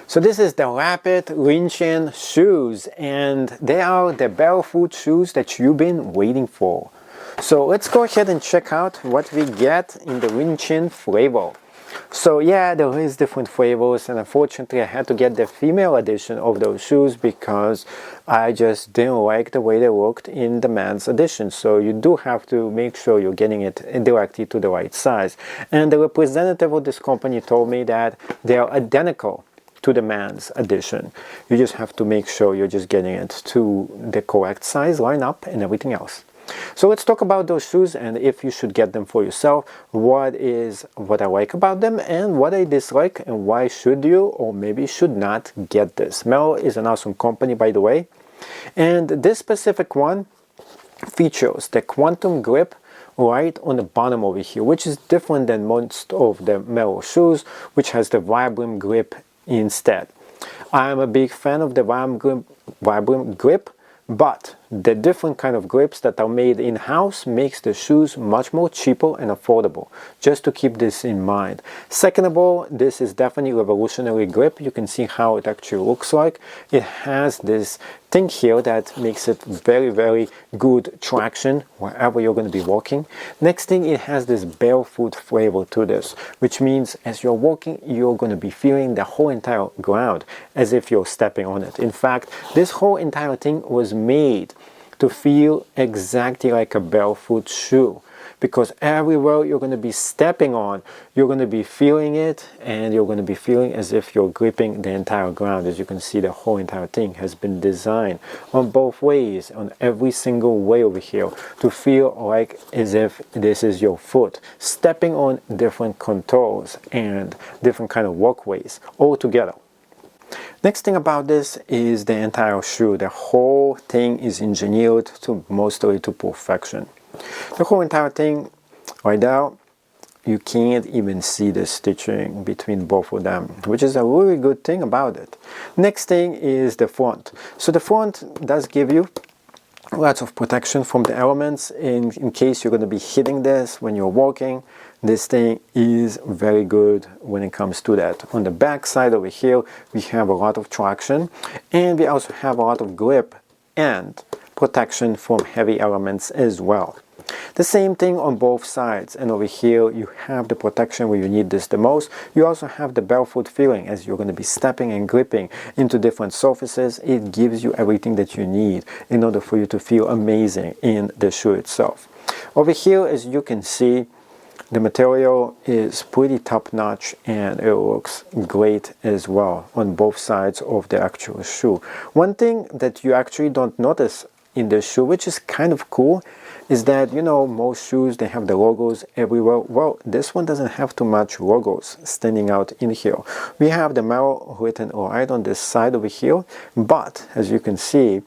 So this is the Rapid Wrench-In shoes, and they are the barefoot shoes that you've been waiting for. So let's go ahead and check out what we get in the Wrench-In flavor. So yeah, there is different flavors, and unfortunately I had to get the female edition of those shoes because I just didn't like the way they looked in the men's edition. So you do have to make sure you're getting it directly to the right size. And the representative of this company told me that they are identical to the men's edition. You just have to make sure you're just getting it to the correct size, line up, and everything else. So let's talk about those shoes and if you should get them for yourself, what I like about them and what I dislike, and why should you or maybe should not get this. Merrell is an awesome company, by the way, and this specific one features the quantum grip right on the bottom over here, which is different than most of the Merrell shoes, which has the Vibram grip instead. I'm a big fan of the Vibram grip, but the different kind of grips that are made in-house makes the shoes much more cheaper and affordable, just to keep this in mind. Second of all, this is definitely revolutionary grip. You can see how it actually looks like. It has this thing here that makes it very, very good traction wherever you're going to be walking. Next thing, it has this barefoot flavor to this, which means as you're walking, you're going to be feeling the whole entire ground as if you're stepping on it. In fact, this whole entire thing was made to feel exactly like a barefoot shoe, because everywhere you're going to be stepping on, you're going to be feeling it, and you're going to be feeling as if you're gripping the entire ground. As you can see, the whole entire thing has been designed on both ways, on every single way over here, to feel like as if this is your foot stepping on different contours and different kind of walkways all together. Next thing about this is the entire shoe. The whole thing is engineered to mostly to perfection. The whole entire thing right now, you can't even see the stitching between both of them, which is a really good thing about it. Next thing is the front. So the front does give you lots of protection from the elements in case you're going to be hitting this when you're walking. This thing is very good when it comes to that. On the back side over here, we have a lot of traction, and we also have a lot of grip and protection from heavy elements as well. The same thing on both sides, and over here you have the protection where you need this the most. You also have the barefoot feeling as you're going to be stepping and gripping into different surfaces. It gives you everything that you need in order for you to feel amazing in the shoe itself. Over here, as you can see, the material is pretty top-notch, and it looks great as well on both sides of the actual shoe. One thing that you actually don't notice in the shoe, which is kind of cool, is that, you know, most shoes, they have the logos everywhere. Well, this one doesn't have too much logos standing out in here. We have the Merrell written right on this side over here, but as you can see,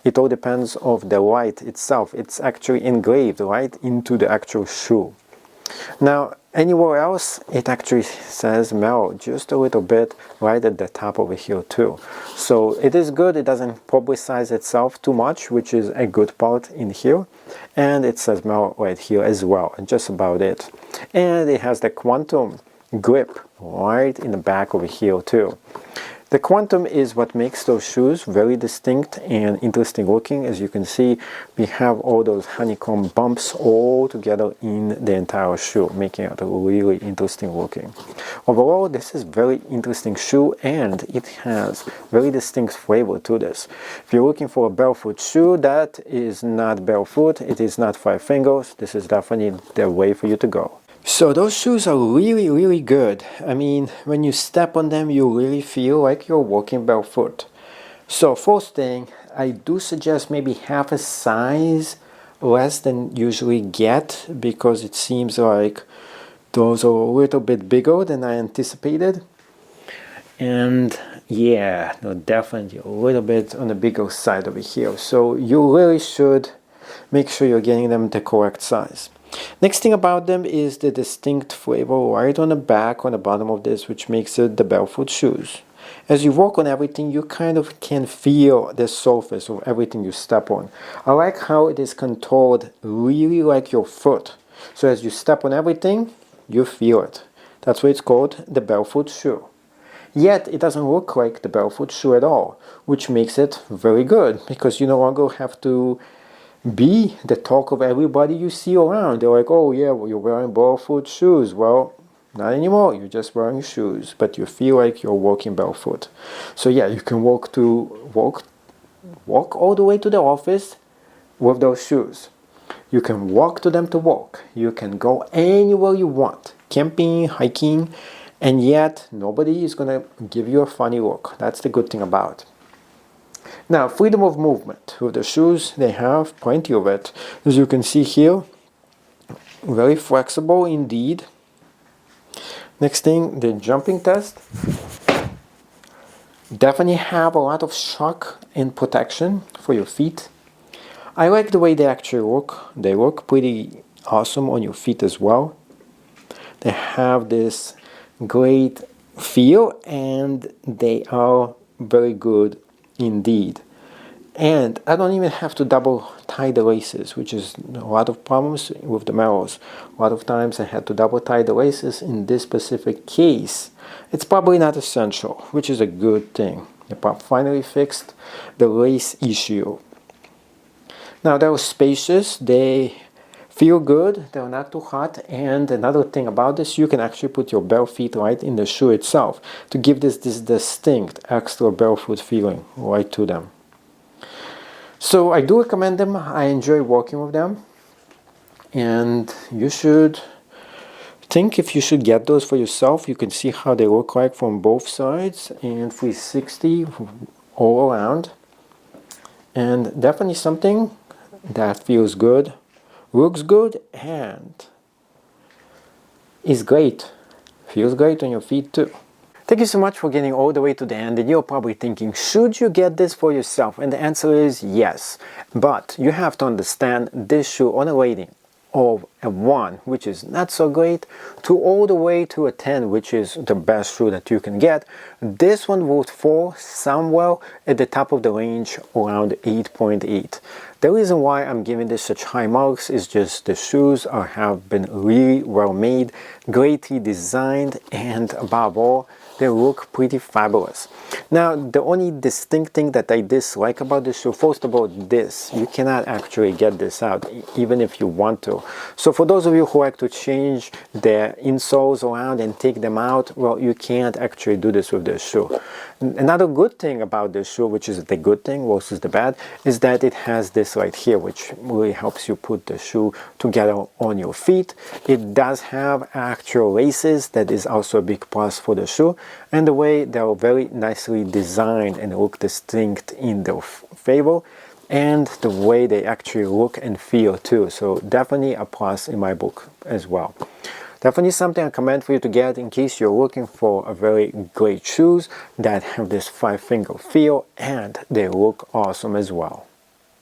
it all depends on the light itself. It's actually engraved right into the actual shoe. Now, anywhere else, it actually says Merrell just a little bit right at the top over here too. So it is good. It doesn't publicize itself too much, which is a good part in here. And it says Merrell right here as well, and just about it. And it has the quantum grip right in the back over here too. The quantum is what makes those shoes very distinct and interesting looking. As you can see, we have all those honeycomb bumps all together in the entire shoe, making it really interesting looking. Overall, this is very interesting shoe, and it has very distinct flavor to this. If you're looking for a barefoot shoe that is not barefoot, it is not five fingers, this is definitely the way for you to go. So those shoes are really, really good. I mean, when you step on them, you really feel like you're walking barefoot. So first thing, I do suggest maybe half a size less than usually get, because it seems like those are a little bit bigger than I anticipated. And yeah, no, definitely a little bit on the bigger side over here. So you really should make sure you're getting them the correct size. Next thing about them is the distinct flavor right on the back, on the bottom of this, which makes it the barefoot shoes. As you walk on everything, you kind of can feel the surface of everything you step on. I like how it is contoured really like your foot. So as you step on everything, you feel it. That's why it's called the barefoot shoe. Yet it doesn't look like the barefoot shoe at all, which makes it very good because you no longer have to be the talk of everybody you see around. They're like, oh yeah, well, you're wearing barefoot shoes. Well, not anymore. You're just wearing shoes, but you feel like you're walking barefoot. So yeah, you can walk all the way to the office with those shoes. You can walk to them to walk. You can go anywhere you want, camping, hiking, and yet nobody is going to give you a funny look. That's the good thing about it. Now, freedom of movement. With the shoes, they have plenty of it. As you can see here, very flexible indeed. Next thing, the jumping test. Definitely have a lot of shock and protection for your feet. I like the way they actually look. They look pretty awesome on your feet as well. They have this great feel and they are very good indeed. And I don't even have to double tie the laces, which is a lot of problems with the Merrells. A lot of times I had to double tie the laces. In this specific case, it's probably not essential, which is a good thing. They finally fixed the lace issue. Now they're spacious, they feel good, they're not too hot, and another thing about this, you can actually put your bare feet right in the shoe itself to give this distinct extra barefoot feeling right to them. So I do recommend them. I enjoy walking with them, and you should think if you should get those for yourself. You can see how they look like from both sides and 360 all around, and definitely something that feels good, looks good, and is great. Feels great on your feet too. Thank you so much for getting all the way to the end, and you're probably thinking, should you get this for yourself? And the answer is yes, but you have to understand this shoe on a rating of a 1, which is not so great, to all the way to a 10, which is the best shoe that you can get. This one would fall somewhere at the top of the range around 8.8. The reason why I'm giving this such high marks is just the shoes have been really well made, greatly designed, and above all, they look pretty fabulous. Now, the only distinct thing that I dislike about this shoe, first of all, this. You cannot actually get this out, even if you want to. So for those of you who like to change the insoles around and take them out, well, you can't actually do this with this shoe. Another good thing about this shoe, which is the good thing versus the bad, is that it has this right here, which really helps you put the shoe together on your feet. It does have actual laces. That is also a big plus for the shoe. And the way they're very nicely designed and look distinct in their favor, and the way they actually look and feel too. So definitely a plus in my book as well. Definitely something I recommend for you to get in case you're looking for a very great shoes that have this 5-finger feel and they look awesome as well.